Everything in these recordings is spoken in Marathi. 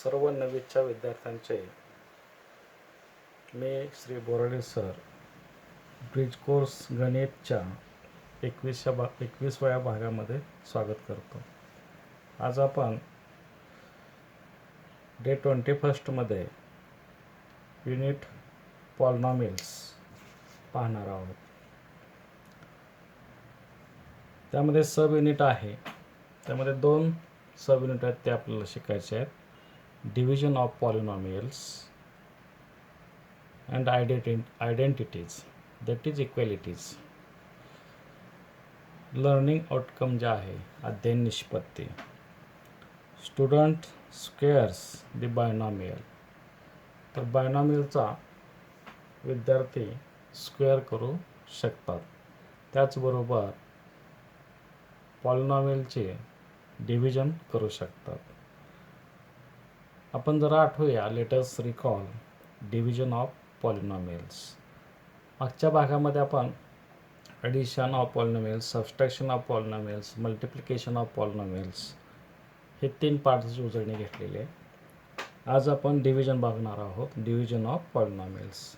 सर्व नववीच्या विद्यार्थ्यांचे मी Shri Borade sir bridge course गणितच्या 21व्या भागामध्ये स्वागत करतो. आज आपण डे 21 मध्ये युनिट पॉलिनॉमियल्स पाहणार आहोत. त्यामध्ये सब युनिट आहे. त्यामध्ये 2 सब युनिट आहेत, ते आपल्याला शिकायचे आहेत. Division of polynomials and identities, that is equalities. Learning outcome जे आहे, अध्ययन निष्पत्ती. स्टुडंट स्क्वेअर्स द बायनॉमियल, तर बायनॉमियलचा विद्यार्थी स्क्वेअर करू शकतात. त्याचबरोबर पॉलिनॉमियलचे डिव्हिजन करू शकतात. आपण जरा आठवूया, let us recall division of polynomials. मागच्या भागामध्ये आपण addition of polynomials, subtraction of polynomials, multiplication of polynomials हे 3 पार्ट्सची उजळणी घेतलेली आहे. आज आपण डिव्हिजन बघणार आहोत, डिव्हिजन ऑफ पॉलिनॉमियल्स.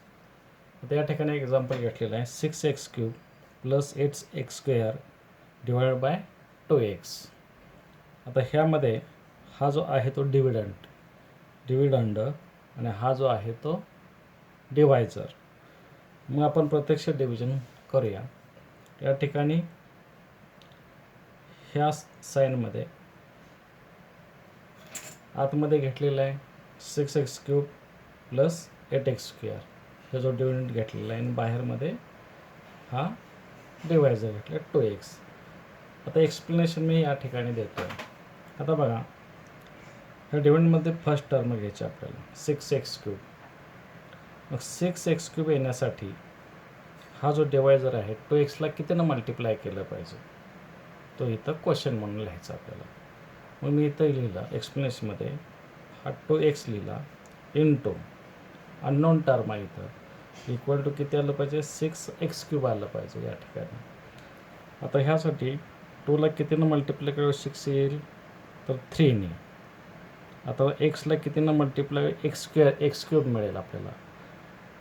आता या ठिकाणी एक्झाम्पल घेतलेलं आहे, 6x³ plus 8x² divided by 2x. आता ह्यामध्ये हा जो आहे तो डिव्हिडंड आणि हा जो आहे तो डिवायझर. मग आपण प्रत्यक्ष डिव्हिजन करूया. या ठिकाणी ह्या साईनमध्ये आतमध्ये घेतलेला आहे 6x³ प्लस 8x² हे जो डिव्हिडंड घेतलेला आहे, आणि बाहेरमध्ये हा डिवायझर घेतला 2x. आता एक्सप्लेनेशन मी या ठिकाणी देतो आहे. आता बघा, ह्या डिव्हिडंडमध्ये फर्स्ट टर्म घ्यायची आपल्याला 6x³. मग 6x³ येण्यासाठी हा जो डिवायझर आहे 2xला कितीनं मल्टिप्लाय केलं पाहिजे, तो इथं क्वेश्चन म्हणून लिहायचा आपल्याला. मग मी इथं लिहिलं एक्सप्लेनेशनमध्ये, हा 2x लिहिला इंटू अननोन टर्म आहे इथं, इक्वल टू किती आलं पाहिजे, 6x³ आलं पाहिजे या ठिकाणी. आता ह्यासाठी 2ला कितीनं मल्टिप्लाय केलं 6 येईल, तर 3ने. आता एक्सला कितीनं मल्टिप्लाय x² मिळेल आपल्याला,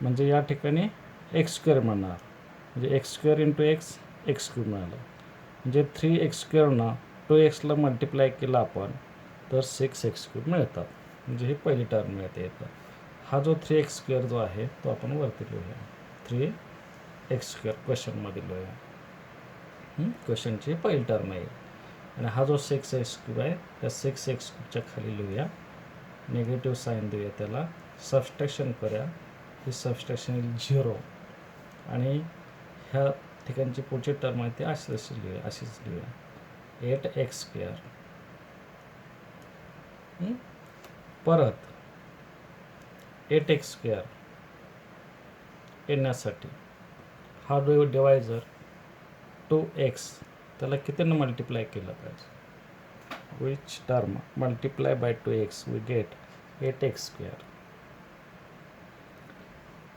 म्हणजे या ठिकाणी x² म्हणणार, म्हणजे x² इंटू x³ मिळालं. म्हणजे 3x² 2xला मल्टिप्लाय केला आपण तर 6x³ मिळतात. म्हणजे ही पहिली टर्म मिळते इथं. हा जो 3x² जो आहे तो आपण वरती लिहूया, 3x² क्वेश्चनमध्ये लिहूया. क्वेश्चनची पहिली टर्म आहे. आणि हा जो 6x³ आहे त्या 6x³ खाली लिहूया, निगेटिव्ह साईन देऊया, त्याला सबस्ट्रॅक्शन करूया. ही सबस्ट्रॅक्शन 0, आणि ह्या ठिकाणची पुढची टर्म आहे ती अशीच लिहूया 8x². परत 8x² येण्यासाठी हा जो डिवायझर 2x त्याला कितीनं मल्टिप्लाय केलं पाहिजे, which term multiply by 2x we get 8x².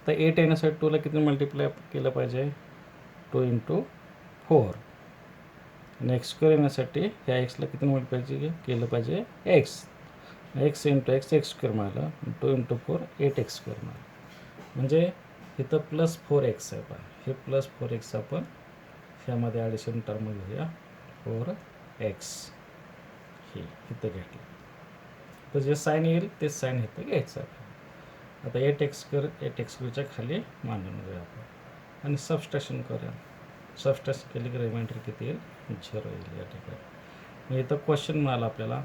तर 8 येण्यासाठी 2ला किती मल्टिप्लाय केलं पाहिजे, 2 इंटू 4. आणि x² येण्यासाठी ह्या एक्सला किती मल्टिप्लाय केलं पाहिजे, x इंटू x² मिळालं, 2 इंटू 4 8x² मिळालं. म्हणजे इथं प्लस 4x आहे. पण हे प्लस 4x आपण ह्यामध्ये ॲडिशन टर्म घेऊया, 4x ही इथं घेतलं. तर जे साईन येईल ते साईन इथं घ्यायचं आहे. आता 8x² खाली मांडून घेऊया आपण आणि सबस्ट्रॅक्शन करूया. सबस्ट्रॅक्शन केली की रिमाइंडर किती येईल, 0 येईल या ठिकाणी. मग इथं क्वेश्चन मिळाला आपल्याला.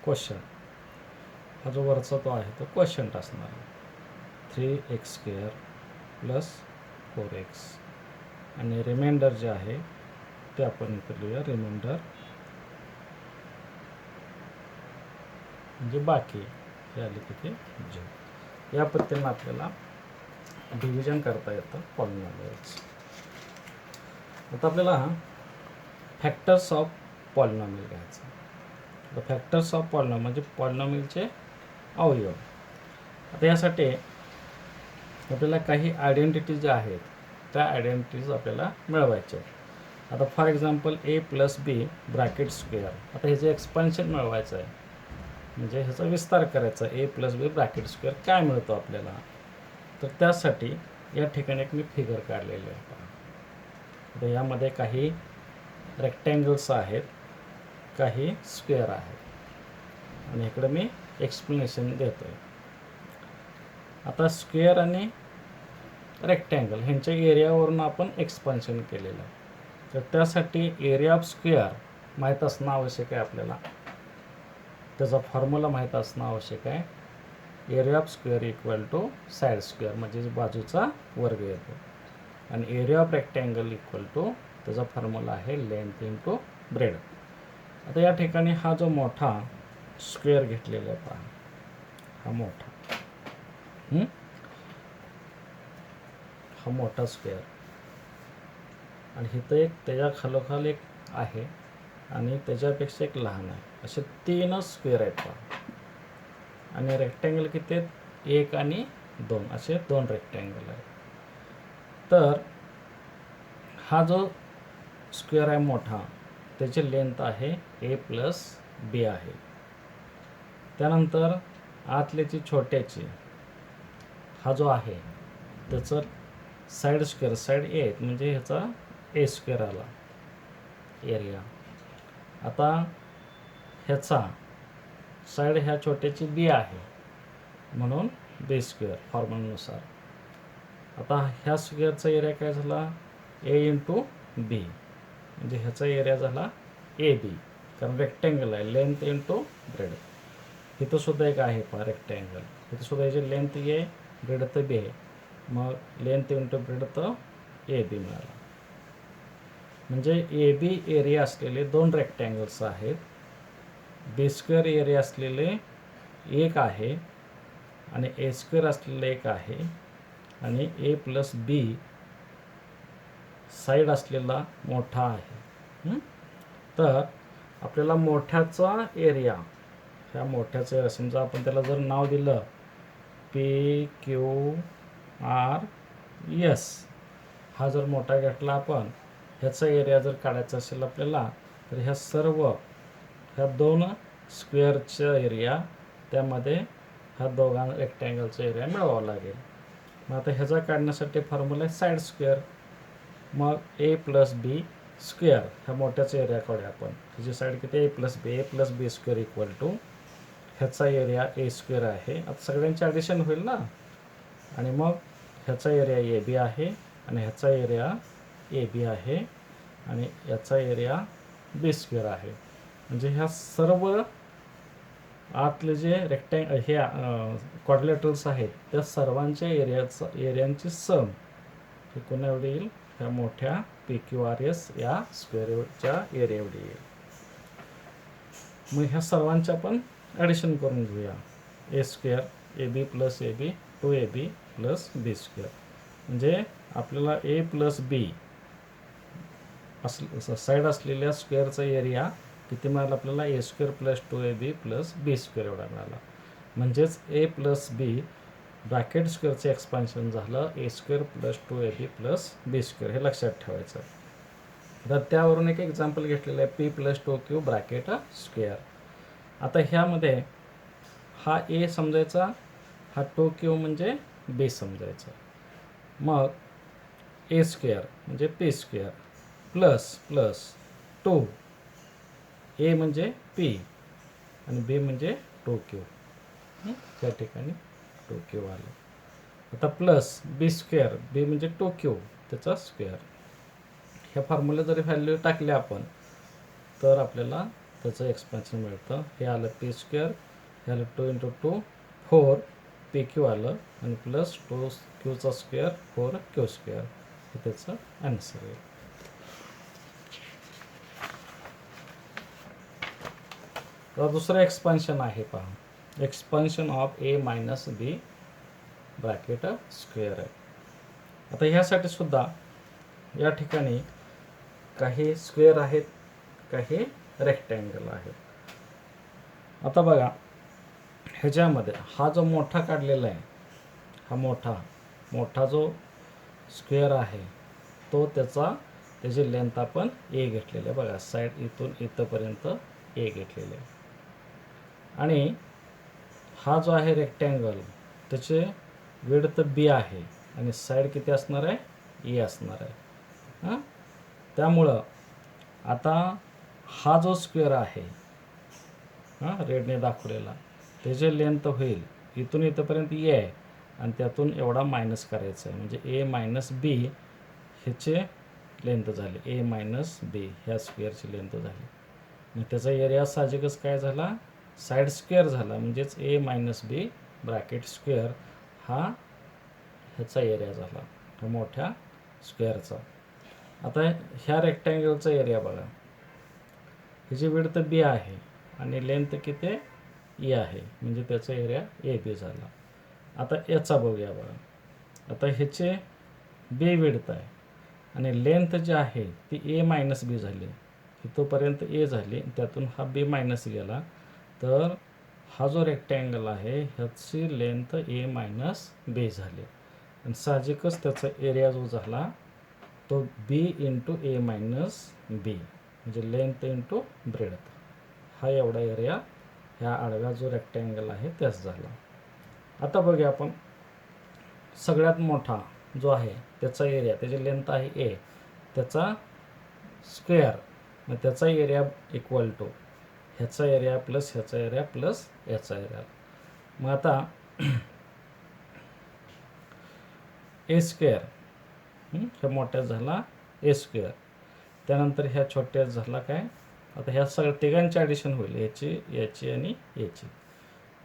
क्वेश्चन हा जो वरचा तो आहे तो क्वेश्चन असणार आहे, 3x² प्लस 4x. आणि रिमाइंडर जे आहे ते आपण इथं लिहूया, रिमाइंडर म्हणजे बाकी हे आले किती 0. या पद्धतीनं आपल्याला डिव्हिजन करता येतं पॉलिनॉमियल्स. आता आपल्याला फॅक्टर्स ऑफ पॉलिनॉमियल घ्यायचं. तर फॅक्टर्स ऑफ पॉलिनॉमियल म्हणजे पॉलिनॉमियलचे अवयव. आता यासाठी आपल्याला काही आयडेंटिटीज ज्या आहेत त्या आयडेंटिटीज आपल्याला मिळवायच्या आहेत. आता for example a plus b bracket square. आता ह्याचं एक्सपान्शन मिळवायचं आहे, म्हणजे ह्याचा विस्तार करायचा. A plus b bracket square काय मिळतो आपल्याला, तर त्यासाठी या ठिकाणी एक मी फिगर काढलेली आहे पहा. आता यामध्ये काही रेक्टँगल्स आहेत, काही स्क्वेअर आहेत, आणि इकडे मी एक्सप्लेनेशन देतो आहे. आता स्क्वेअर आणि रेक्टँगल ह्यांच्या एरियावरून आपण एक्सपान्शन केलेलं आहे. तर त्यासाठी एरिया ऑफ स्क्वेअर माहीत असणं आवश्यक आहे आपल्याला. त्याचा फॉर्म्युला माहीत असणं आवश्यक आहे. Area of square equal to side square, म्हणजे बाजूचा वर्ग येतो. आणि area of rectangle equal to त्याचा फॉर्म्युला आहे लेंथ इंटू ब्रेड. आता या ठिकाणी हा जो मोठा स्क्वेअर घेतलेला आहे पहा, हा मोठा हा मोठा स्क्वेअर, आणि इथं एक त्याच्या खालोखाल एक आहे, आणि त्याच्यापेक्षा एक लहान आहे. असे 3 स्क्वेअर आहेत पहा. आणि रेक्टँगल किती आहेत, 1 आणि 2 असे 2 रेक्टँगल आहेत. तर हा जो स्क्वेअर आहे मोठा, त्याची लेंथ आहे ए प्लस बी आहे. त्यानंतर आतल्याची छोट्याची हा जो आहे त्याचं साईड स्क्वेअर, साईड ए आहेत, म्हणजे ह्याचा ए स्क्वेअर आला एरिया. आता ह्याचा साईड ह्या छोट्याची बी आहे, म्हणून बी स्क्वेअर फॉर्म्युलानुसार. आता ह्या स्क्वेअरचा एरिया काय झाला, ए इंटू बी, म्हणजे ह्याचा एरिया झाला ए बी, कारण रेक्टँगल आहे, लेंथ इंटू ब्रेड. इथं सुद्धा एक आहे पहा रेक्टँगल, इथं सुद्धा याची लेंथ ए, ब्रेड तर बी आहे, मग लेंथ इंटू ब्रेड तर ए बी मिळाला. म्हणजे ए बी एरिया असलेले 2 रेक्टँगल्स आहेत. बी स्क्वेअर एरिया असलेले एक आहे, आणि ए स्क्वेअर असलेले एक आहे, आणि ए प्लस बी साईड असलेला मोठा आहे. तर आपल्याला मोठ्याचा एरिया, ह्या मोठ्याचा एरिया समजा आपण त्याला जर नाव दिलं पी क्यू आर एस, हा जर मोठा घेतला आपण, ह्याचा एरिया जर काढायचा असेल आपल्याला, तर ह्या 2 स्क्वेअरचा एरिया, त्यामध्ये ह्या दोघां रेक्टँगलचा एरिया मिळवावा लागेल. मग आता ह्याचा काढण्यासाठी फॉर्म्युला आहे साईड स्क्वेअर. मग ए प्लस बी स्क्वेअर, ह्या मोठ्याचा एरिया काढूया आपण. ह्याची साईड किती, a plus b square equal to ह्याचा एरिया ए स्क्वेअर आहे. आता सगळ्यांचे ॲडिशन होईल ना, आणि मग ह्याचा एरिया ए बी आहे, आणि ह्याचा एरिया ए बी आहे, आणि याचा एरिया बी स्क्वेअर आहे. म्हणजे ह्या सर्व आतले जे हे क्वाड्रिलेटरल्स आहेत, त्या सर्वांच्या एरियांची सम हे कोणा एवढी येईल, ह्या मोठ्या पी क्यू आर एस या स्क्वेअरच्या एरिया एवढी येईल. मग ह्या सर्वांचे आपण ॲडिशन करून घेऊया. A square a b plus a b 2ab plus b square, म्हणजे आपल्याला ए प्लस बी साईड असलेल्या स्क्वेअरचा एरिया किती मिळाला आपल्याला, ए square plus 2ab plus b square एवढा मिळाला. म्हणजेच ए प्लस बी ब्रॅकेट स्क्वेअरचं एक्सपान्शन झालं a square plus 2ab plus b square, हे लक्षात ठेवायचं. तर त्यावरून एक एक्झाम्पल घेतलेलं आहे P plus 2q bracket square. आता ह्यामध्ये हा ए समजायचा, हा 2q म्हणजे बी समजायचा. मग ए स्क्वेअर म्हणजे पी स्क्वेअर प्लस 2, ए म्हणजे पी आणि बी म्हणजे 2q, त्या ठिकाणी 2q आलं. आता प्लस बी स्क्वेअर, बी म्हणजे 2q त्याचा स्क्वेअर. ह्या फॉर्म्युला जरी व्हॅल्यू टाकली आपण, तर आपल्याला त्याचं एक्सपान्शन मिळतं. हे आलं पी स्क्वेअर, हे आलं 2 × 2 4 पी क्यू आलं, आणि plus 2q square 4q square, हे त्याचं आन्सर आहे. तर दुसरं एक्सपान्शन आहे पहा, expansion of a minus b bracket square आहे. आता ह्यासाठी सुद्धा या ठिकाणी काही स्क्वेअर आहेत, काही रेक्टँगल आहेत. आता बघा ह्याच्यामध्ये हा जो मोठा काढलेला आहे, हा मोठा जो स्क्वेअर आहे, तो त्याचा त्याची लेंथ आपण ए घेतलेली आहे. बघा साईड इथून इथंपर्यंत ए घेतलेले आहे. आणि हा जो आहे रेक्टँगल त्याचे विड्थ बी आहे आणि साईड किती असणार आहे, ए असणार आहे. हां, त्यामुळं आता हा जो स्क्वेअर आहे रेडने दाखवलेला, त्याची लेंथ होईल इथून इथंपर्यंत ए आहे आणि त्यातून एवढा मायनस करायचा आहे, म्हणजे ए मायनस बी ह्याचे लेंथ झाली. ए मायनस बी ह्या स्क्वेअरची लेंथ झाली. मग त्याचा एरिया साहजिकच काय झाला, साईड स्क्वेअर झाला. म्हणजेच ए मायनस बी ब्रॅकेट स्क्वेअर हा ह्याचा एरिया झाला, ह्या मोठ्या स्क्वेअरचा. आता ह्या रेक्टँगलचा एरिया बघा, ह्याची विड्थ बी आहे आणि लेंथ किती ए आहे, म्हणजे त्याचा एरिया ए बी झाला. आता याचा बघूया बघा. आता ह्याचे बी विड्थ आहे आणि लेंथ जी आहे ती ए मायनस बी झाली. इथंपर्यंत ए झाली, त्यातून हा बी मायनस गेला, तर हा जो रेक्टँगल आहे ह्याची लेंथ ए मायनस बी झाली. आणि साहजिकच त्याचा एरिया जो झाला तो बी इंटू ए मायनस बी, म्हणजे लेंथ इंटू ब्रेडथ, हा एवढा एरिया ह्या आडव्या जो रेक्टँगल आहे त्याच झाला. आता बघूया आपण सगळ्यात मोठा जो आहे त्याचा एरिया, त्याची लेंथ आहे ए, त्याचा स्क्वेअर, मग त्याचा एरिया इक्वल टू ह्याचा एरिया प्लस ह्याचा एरिया प्लस ह्याचा एरिया. मग आता ए स्क्वेअर ह्या मोठ्यात झाला ए स्क्वेअर, त्यानंतर ह्या छोट्यात झाला काय, आता ह्या सगळ्या तिघांची ॲडिशन होईल, याची आणि याची.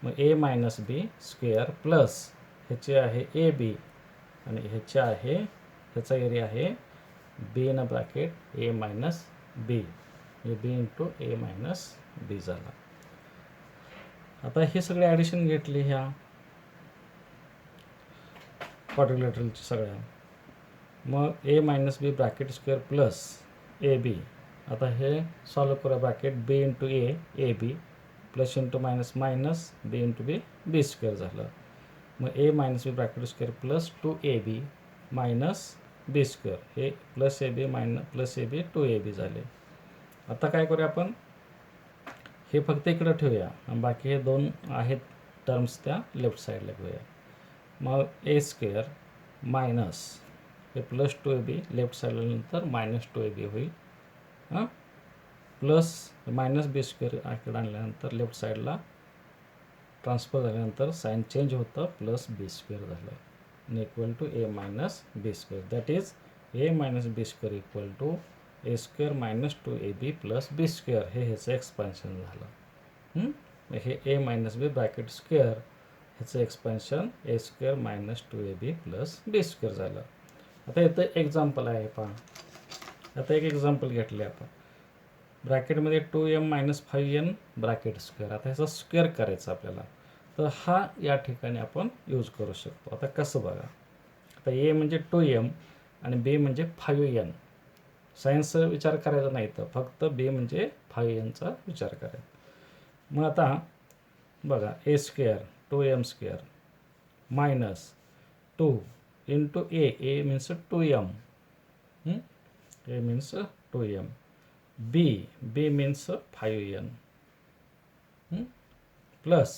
मग a minus b square plus ह्याची आहे ए बी आणि ह्याची आहे, ह्याचा एरिया आहे बी न ब्रॅकेट ए मायनस बी, म्हणजे बी इंटू ए मायनस बी झाला. आता हे सगळे ॲडिशन घेतली ह्या क्वाड्रिलेटरलची सगळ्या. मग a minus b bracket square plus a b. आता हे सॉल्व करूया. Bracket b into a b plus into minus minus b into b b square झालं. मग a minus b bracket square plus 2ab minus b square, हे plus a b minus plus a b 2ab झाले. आता काय करूया आपण, हे फक्त इकडं ठेवूया आणि बाकी हे दोन आहेत टर्म्स त्या लेफ्ट साईडला घेऊया. मग ए स्क्वेअर मायनस हे प्लस 2ab लेफ्ट साईडला नंतर मायनस 2ab होईल, प्लस मायनस बी स्क्वेअर इकडे आणल्यानंतर लेफ्ट साईडला ट्रान्सफर झाल्यानंतर साईन चेंज होतं, प्लस बी स्क्वेअर झालं आणि equal to a minus b square. That is a minus b square equal to a square minus 2ab plus b square, हे ह्याचं एक्सपान्शन झालं. हे a minus b bracket square ह्याचं expansion a square minus 2ab plus b square झालं. आता इथं एक्झाम्पल आहे पहा. आता एक एक्झाम्पल घेतले आपण, ब्रॅकेटमध्ये 2m minus 5n bracket square. आता ह्याचा स्क्वेअर करायचा आपल्याला, तर हा या ठिकाणी आपण यूज करू शकतो. आता कसं बघा, आता ए म्हणजे 2m आणि बी म्हणजे 5n. सायन्सचा विचार करायचा नाही, तर फक्त बी म्हणजे 5nचा विचार करायचा. मग आता बघा, a square 2m square minus 2 into a means 2m, a means 2m, b means 5n plus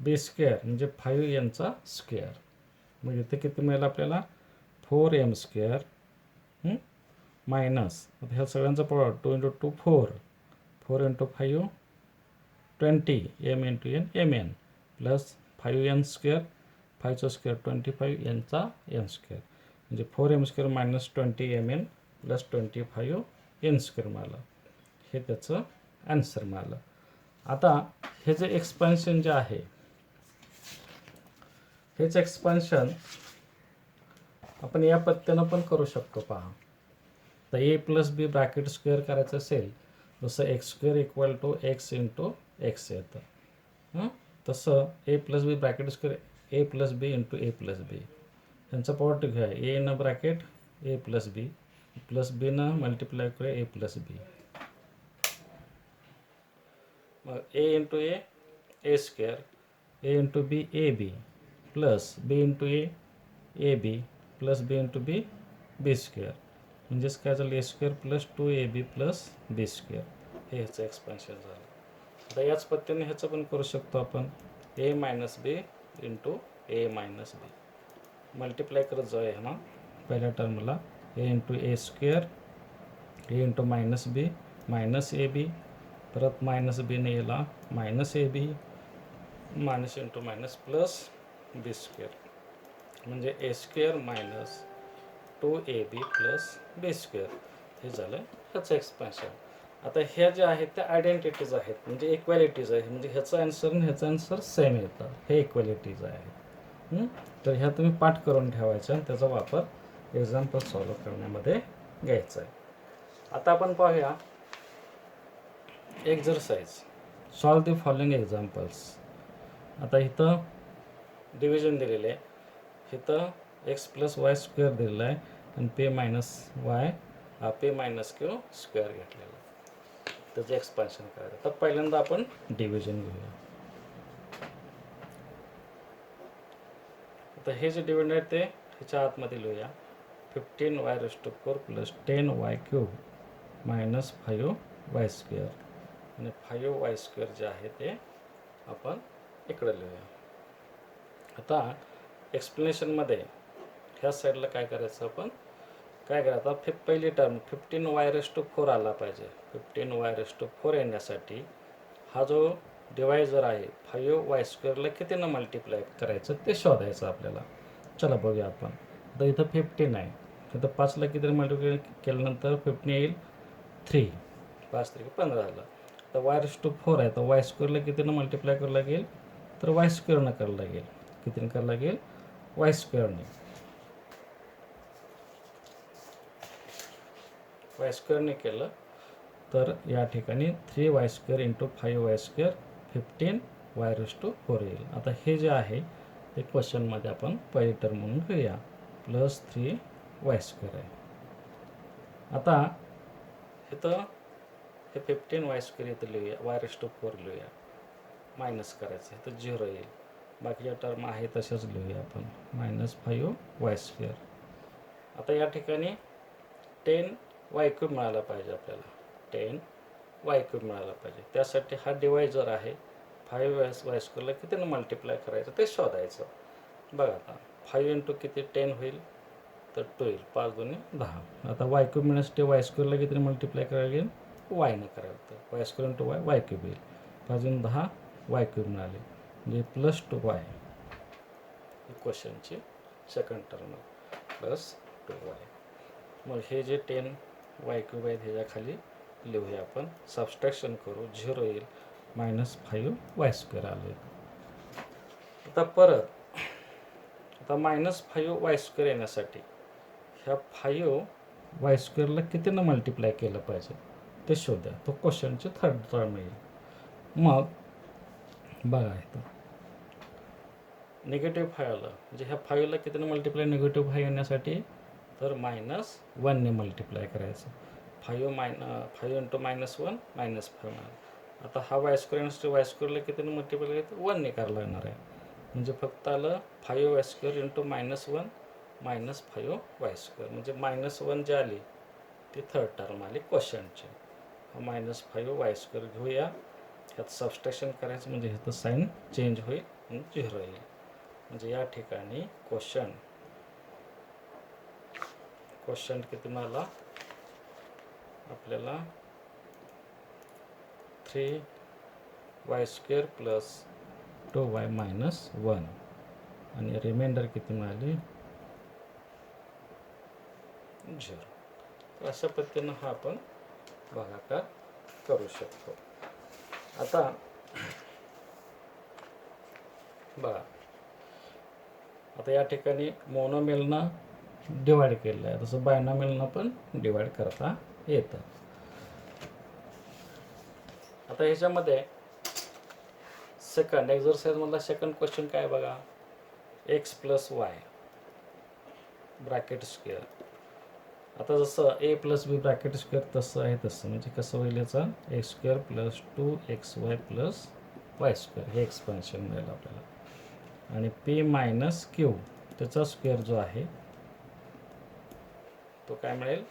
b square म्हणजे 5nचा स्क्वेअर. मग इथे किती मिळेल आपल्याला, 4m स्क्वेअर मायनस, आता ह्या सगळ्यांचा power 2 into 2 4 into 5 20 m into n mn plus 5n square, 5चा स्क्वेअर 25 nचा n स्क्वेअर, म्हणजे 4m square minus 20 mn plus 25 n square मिळालं. हे त्याचं आन्सर मिळालं. आता हे जे एक्सपान्शन जे आहे, हेच एक्सपान्शन आपण या पद्धतीनं पण करू शकतो पहा. तर a plus b bracket square करायचं असेल, जसं x square equal to x into x येतं, तसं a plus b bracket square a plus b into a plus b, त्यांचं पॉवर टू घ्या. ए न ब्रॅकेट ए प्लस बी न मल्टिप्लाय करूया ए प्लस बी. मग a into a square, a into b a b plus b into a b plus b into b b square. म्हणजेच काय झालं a square plus 2ab plus b square हे ह्याचं एक्सपान्शन झालं. आता याच पद्धतीने ह्याचं पण करू शकतो आपण a minus b into a minus b multiply करत जाऊया ना पहिल्या टर्मला a into a square a into minus b minus a b परत मायनस बीने याला minus a b minus into minus plus b square म्हणजे a square minus 2ab plus b square हे झालं ह्याचं एक्सपान्शन. आता ह्या ज्या आहेत त्या आयडेंटिटीज आहेत म्हणजे इक्वॅलिटीज आहे म्हणजे ह्याचा आन्सर आणि ह्याचा आन्सर सेम येतं हे इक्वॅलिटीज आहेत. तर ह्या तुम्ही पाठ करून ठेवायच्या आणि त्याचा वापर एक्झाम्पल सॉल्व करण्यामध्ये घ्यायचा आहे. आता आपण पाहूया exercise solve the following examples. आता इथं डिव्हिजन दिलेले आहे इथं एक्स प्लस वाय स्क्वेअर दिलेला आहे आणि पे मायनस वाय पे मायनस क्यू स्क्वेअर घेतलेला आहे त्याचं एक्सपान्शन करायचं. तर पहिल्यांदा आपण डिव्हिजन घेऊया. आता हे जे डिव्हिजन आहे ते ह्याच्या आतमध्ये लिहूया 15y⁴ plus 10y³ minus 5y square आणि 5y स्क्वेअर जे आहे ते आपण इकडे लिहूया. आता एक्सप्लेनेशनमध्ये ह्या साईडला काय करायचं आपण काय करायचं आता पहिली टर्म 15y⁴ आला पाहिजे. 15y⁴ येण्यासाठी हा जो डिवायझर आहे 5y स्क्वेअरला कितीनं मल्टिप्लाय करायचं ते शोधायचं आपल्याला. चला बघूया आपण. आता इथं 15 आहे इथं 5ला किती मल्टिप्लाय केल्यानंतर 15 येईल 3 5 3 15 झालं. आता y⁴ आहे तर वाय स्क्वेअरला कितीनं मल्टिप्लाय करावं लागेल तर वाय स्क्वेअरनं करावं लागेल. कितीनं करावं लागेल वाय स्क्वेअरने. वाय स्क्वेअरने केलं तर या ठिकाणी 3y² इंटू 5y² 15y⁴ येईल. आता हे जे आहे ते क्वेश्चनमध्ये आपण पहिली टर्म म्हणून घेऊया प्लस 3y² आहे. आता इथं हे 15y² इथं लिहूया y⁴ लिहूया मायनस करायचं आहे तर 0 येईल. बाकीच्या टर्म आहे तशाच लिहूया आपण मायनस 5y². आता या ठिकाणी 10y³ मिळाला पाहिजे आपल्याला 10y³ मिळाला पाहिजे. त्यासाठी हा डिवायझर आहे 5y² कितीनं मल्टिप्लाय करायचं ते शोधायचं. बघा आता 5 इंटू किती 10 होईल तर 2 येईल 5 2 10. आता y³ मिळण्यासाठी y² कितीनं मल्टिप्लाय करायला लागेल वायनं करायला तर y² इंटू y³ येईल 5 2 10 y³ मिळाले म्हणजे प्लस 2y क्वेश्चनची सेकंड टर्म प्लस 2y. मग हे जे 10y³ आहेत ह्याच्या खाली लिहूया आपण सबस्ट्रॅक्शन करू 0 येईल मायनस 5y² आले. आता परत आता मायनस 5y² येण्यासाठी ह्या 5y² कितीनं मल्टिप्लाय केलं पाहिजे ते शोधा. तो क्वेश्चनची थर्ड टर्म येईल. मग बघा इथं निगेटिव्ह 5 आलं म्हणजे ह्या 5ला कितीनं मल्टिप्लाय निगेटिव्ह 5 येण्यासाठी तर -1ने मल्टिप्लाय करायचं. 5 इंटू -1 -5 मिळालं. आता हा y² y² कितीनं मल्टिप्लाय करायचं 1ने करायला लागणार आहे म्हणजे फक्त आलं 5y² इंटू -1 -5y² म्हणजे -1 जी आली ती थर्ड टर्म आली क्वेश्चनची. हा -5y² घेऊया ह्यात सबस्ट्रॅक्शन करायचं म्हणजे ह्याचं साईन चेंज होईल आणि 0 येईल म्हणजे या ठिकाणी क्वेश्चन किती मिळाला आपल्याला 3y² प्लस 2y मायनस 1 आणि रिमाइंडर किती मिळाली 0. अशा पद्धतीनं हा आपण भागाकार करू शकतो. आता बघा आता या ठिकाणी मोनोमिलनं डिवाइड केलं आहे तसं बायनॉमिलनं पण डिवाइड करता येतं. आता ह्याच्यामध्ये सेकंड एक्झरसाइजमधला सेकंड क्वेश्चन काय बघा x plus y bracket square. आता जसं a plus b bracket square तसं आहे तसं म्हणजे कसं होईल याचं x² plus 2xy plus y² हे एक्सपान्शन मिळेल आपल्याला आणि p मायनस क्यू त्याचा स्क्वेअर जो आहे तो काय मिळेल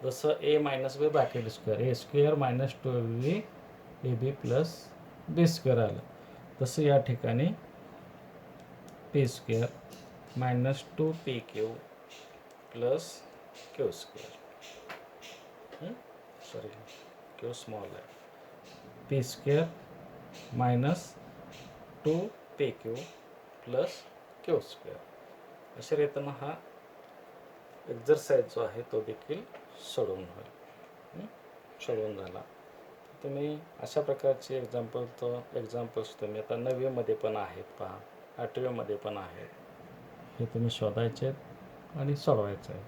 जसं a minus b bracket square a square minus 2ab a b plus b square आलं, तसं या ठिकाणी p square minus 2pq plus q square, sorry q small आहे, p square minus 2pq plus q square अशा रीतीनं हा एक्झरसाइज जो आहे तो देखील सोडवून होईल. सोडवून झाला. तुम्ही अशा प्रकारचे एक्झाम्पल्स तुम्ही आता 9वीमध्ये पण आहेत पहा, 8वीमध्ये पण आहेत, हे तुम्ही शोधायचे आणि सोडवायचं आहे.